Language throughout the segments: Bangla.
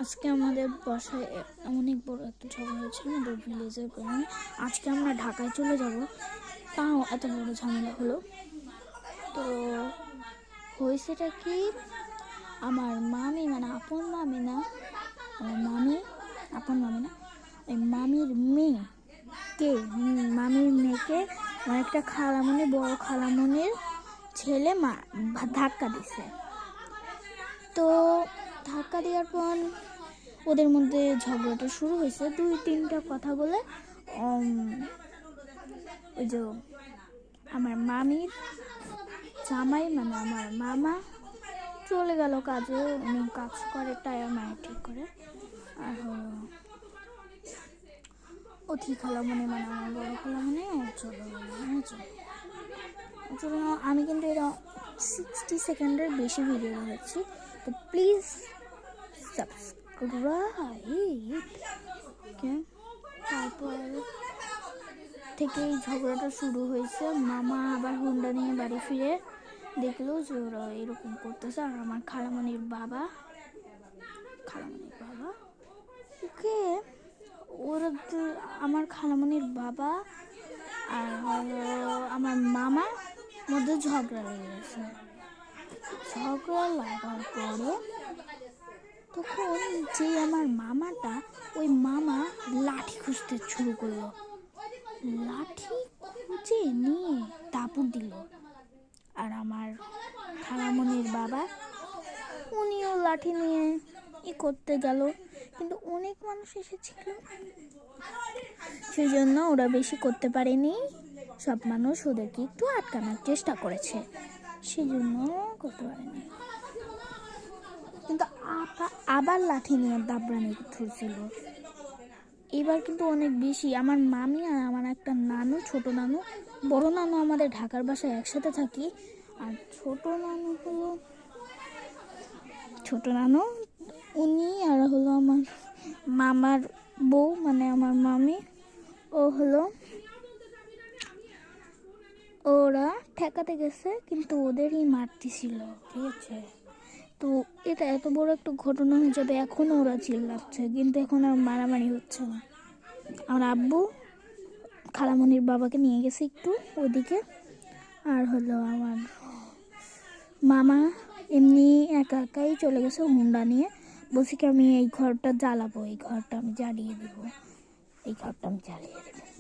আজকে আমাদের বাসায় অনেক বড় একটা ঝগড়া হয়েছে আমাদের ভিলেজের কারণে। আজকে আমরা ঢাকায় চলে যাব, তাও এত বড় ঝামেলা হলো। তো হয়েছেটা কি, আমার মামি মানে আপন মামি না, আমার মামি আপন মামি না, ওই মামির মেয়েকে মামির মেয়েকে আমার একটা খালামণি, বড় খালামণির ছেলে ধাক্কা দিছে। তো ধাক্কা দেওয়ার পর ওদের মধ্যে ঝগড়াটা শুরু হয়েছে। 2-3টা কথা বলে ওই যে আমার মামির জামাই মানে আমার মামা চলে গেল কাজে। উনি কাজ করে, টায়ার মায়ের ঠিক করে। আর অতি খালামণি মানে আমার বড় খালামণি চলে গেল। আমি কিন্তু এটা 60 সেকেন্ডের বেশি ভিডিও বানাচ্ছি, তো প্লিজ সাবস্ক্রাইব। তারপর থেকে এই ঝগড়াটা শুরু হয়েছে। মামা আবার হুন্ডা নিয়ে বাড়ি ফিরে দেখলো যে ওরা এরকম করতেছে। আর আমার খালামণির বাবা ওকে ওরা, আমার খালামণির বাবা আর আমার মামা মধ্যে ঝগড়া লেগে গেছে। ঝগড়া লাগার পরে তখন যে আমার মামাটা, ওই মামা লাঠি খুঁজতে শুরু করলো। লাঠি খুঁজে নিয়ে দাপুট দিল। আর আমার খালামণির বাবা উনিও লাঠি নিয়ে করতে গেল, কিন্তু অনেক মানুষ এসেছিল, সেই জন্য ওরা বেশি করতে পারেনি। সব মানুষ ওদেরকে একটু আটকানোর চেষ্টা করেছে, সেই জন্য করতে পারেনি। কিন্তু আবার লাঠি নিয়ে দাবড়ানি ধরছিল। এবার কিন্তু অনেক বেশি। আমার মামি আর আমার একটা নানু, ছোট নানু, বড় নানু আমাদের ঢাকার বাসায় একসাথে থাকি। আর ছোট নানু উনি আর হলো আমার মামার বউ মানে আমার মামি, ওরা ঠেকাতে গেছে, কিন্তু ওদেরই মারতেছিল, ঠিক আছে। তো এটা এত বড় একটা ঘটনা হয়ে যাবে, এখনও ওরা চিল্লাচ্ছে, কিন্তু এখন আর মারামারি হচ্ছে না। আমার আব্বু খালামণির বাবাকে নিয়ে গেছে একটু ওদিকে। আর হলো আমার মামা এমনি একা একাই চলে গেছে হুন্ডা নিয়ে। বলছি কি আমি এই ঘরটা জ্বালাবো, এই ঘরটা আমি জ্বালিয়ে দেবো,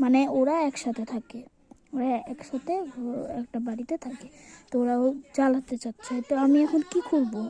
মানে ওরা একসাথে থাকে, ওরা একসাথে একটা বাড়িতে থাকে, তো ওরাও জ্বালাতে চাচ্ছে। তো আমি এখন কি করবো?